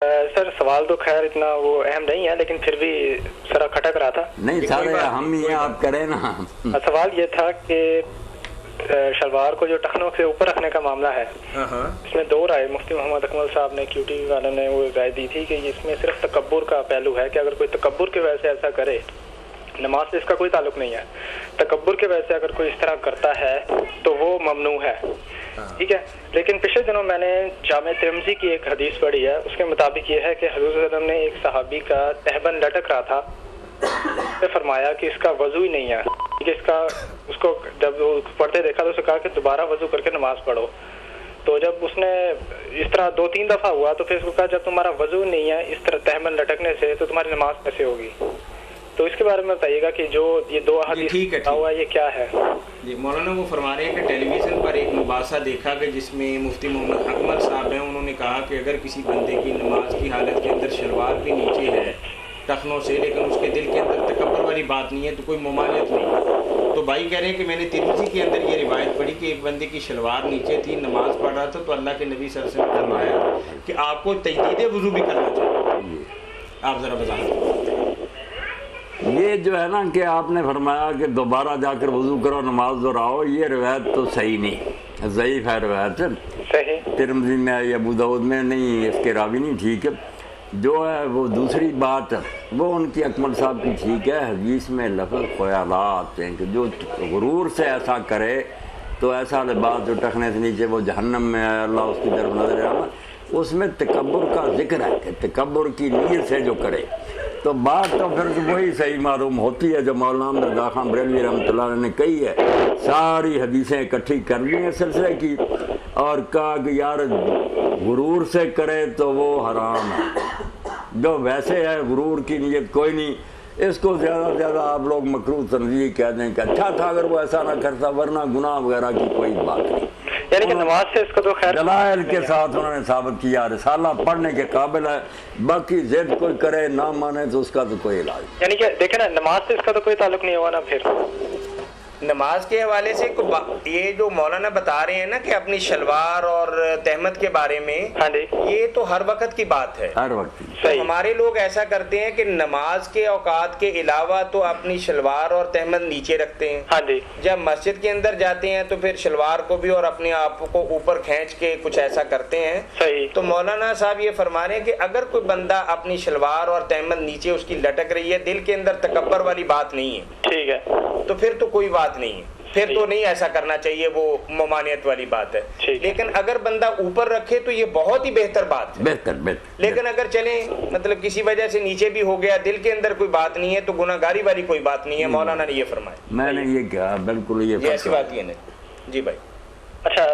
سر سوال تو خیر اتنا وہ اہم نہیں ہے لیکن پھر بھی ذرا کھٹک رہا تھا. نہیں سارے ہم ہی ہیں، آپ کریں نا. سوال یہ تھا کہ شلوار کو جو ٹخنوں سے اوپر رکھنے کا معاملہ ہے اس میں دو رائے مفتی محمد اکمل صاحب نے کیو ٹی وی والوں نے وہ رائے دی تھی کہ اس میں صرف تکبر کا پہلو ہے کہ اگر کوئی تکبر کی وجہ سے ایسا کرے، نماز سے اس کا کوئی تعلق نہیں ہے، تکبر کی وجہ سے اگر کوئی اس طرح کرتا ہے تو وہ ممنوع ہے. ٹھیک ہے، لیکن پچھلے دنوں میں نے جامع ترمذی کی ایک حدیث پڑھی ہے، اس کے مطابق یہ ہے کہ حضور صلی اللہ علیہ وسلم نے ایک صحابی کا تہبند لٹک رہا تھا، نے فرمایا کہ اس کا وضو ہی نہیں ہے، کہ اس کو جب وہ پڑھتے دیکھا تو اسے کہا کہ دوبارہ وضو کر کے نماز پڑھو. تو جب اس نے اس طرح 2-3 دفعہ ہوا تو پھر اس کو کہا جب تمہارا وضو نہیں ہے اس طرح تہبند لٹکنے سے تو تمہاری نماز کیسے ہوگی؟ تو اس کے بارے میں بتائیے گا کہ جو یہ دو حدیث ہوا ہے یہ کیا ہے؟ جی مولانا وہ فرما رہے ہیں کہ ٹیلی ویژن پر ایک مباحثہ دیکھا کہ جس میں مفتی محمد اکمل صاحب ہیں، انہوں نے کہا کہ اگر کسی بندے کی نماز کی حالت کے اندر شلوار بھی نیچے ہے ٹخنوں سے لیکن اس کے دل کے اندر تکبر والی بات نہیں ہے تو کوئی ممانعت نہیں. تو بھائی کہہ رہے ہیں کہ میں نے ترمذی کے اندر یہ روایت پڑھی کہ ایک بندے کی شلوار نیچے تھی، نماز پڑھ رہا تھا تو اللہ کے نبی صلی اللہ علیہ وسلم نے فرمایا کہ آپ کو تجدید وضو بھی کرنا چاہیے. آپ ذرا بتائیں. یہ جو ہے نا کہ آپ نے فرمایا کہ دوبارہ جا کر وضو کرو نماز دہراؤ، یہ روایت تو صحیح نہیں، ضعیف ہے روایت. صحیح ترمذی میں یا ابو داؤد میں نہیں، اس کے راوی نہیں ٹھیک ہے. جو ہے وہ دوسری بات وہ ان کی اکمل صاحب کی ٹھیک ہے. حدیث میں لفظ خیالات ہیں کہ جو غرور سے ایسا کرے تو ایسا لباس جو ٹخنے سے نیچے وہ جہنم میں ہے، اللہ اس کی طرف نظر آنا، اس میں تکبر کا ذکر ہے کہ تکبر کی نیت سے جو کرے تو بات تو پھر وہی صحیح معلوم ہوتی ہے جو مولانا رضا خان بریلوی رحمۃ اللہ علیہ نے کہی ہے. ساری حدیثیں اکٹھی کر لی ہیں سلسلے کی اور کہا کہ یار غرور سے کرے تو وہ حرام ہے، جو ویسے ہے غرور کی نیت کوئی نہیں، اس کو زیادہ سے زیادہ آپ لوگ مکروہ تنزیہ کہہ دیں کہ اچھا تھا اگر وہ ایسا نہ کرتا، ورنہ گناہ وغیرہ کی کوئی بات نہیں. یعنی کہ نماز سے اس کو تو خیر دلائل کے ساتھ انہوں نے ثابت کیا، رسالہ پڑھنے کے قابل ہے، باقی ضد کوئی کرے نہ مانے تو اس کا تو کوئی علاج نہیں. یعنی کہ دیکھیں نا نماز سے اس کا تو کوئی تعلق نہیں ہوا نا. پھر نماز کے حوالے سے یہ جو مولانا بتا رہے ہیں نا کہ اپنی شلوار اور تہمت کے بارے میں، ہاں جی یہ تو ہر وقت کی بات ہے. ہر وقت تو ہمارے لوگ ایسا کرتے ہیں کہ نماز کے اوقات کے علاوہ تو اپنی شلوار اور تہمت نیچے رکھتے ہیں. ہاں جی جب مسجد کے اندر جاتے ہیں تو پھر شلوار کو بھی اور اپنے آپ کو اوپر کھینچ کے کچھ ایسا کرتے ہیں. صحیح. تو مولانا صاحب یہ فرما رہے ہیں کہ اگر کوئی بندہ اپنی شلوار اور تہمت نیچے اس کی لٹک رہی ہے، دل کے اندر تکبر والی بات نہیں ہے، ٹھیک ہے، تو پھر تو کوئی بات نہیں ہے، پھر تو نہیں ایسا کرنا چاہیے، وہ ممانعت والی بات ہے. لیکن اگر بندہ اوپر رکھے تو یہ بہت ہی بہتر بات ہے، بہتر. لیکن اگر چلیں مطلب کسی وجہ سے نیچے بھی ہو گیا، دل کے اندر کوئی بات نہیں ہے تو گناہ گاری والی کوئی بات نہیں ہے. مولانا نے یہ فرمایا. میں نے یہ کہا بالکل یہ ایسی بات یہ نہیں. جی بھائی. اچھا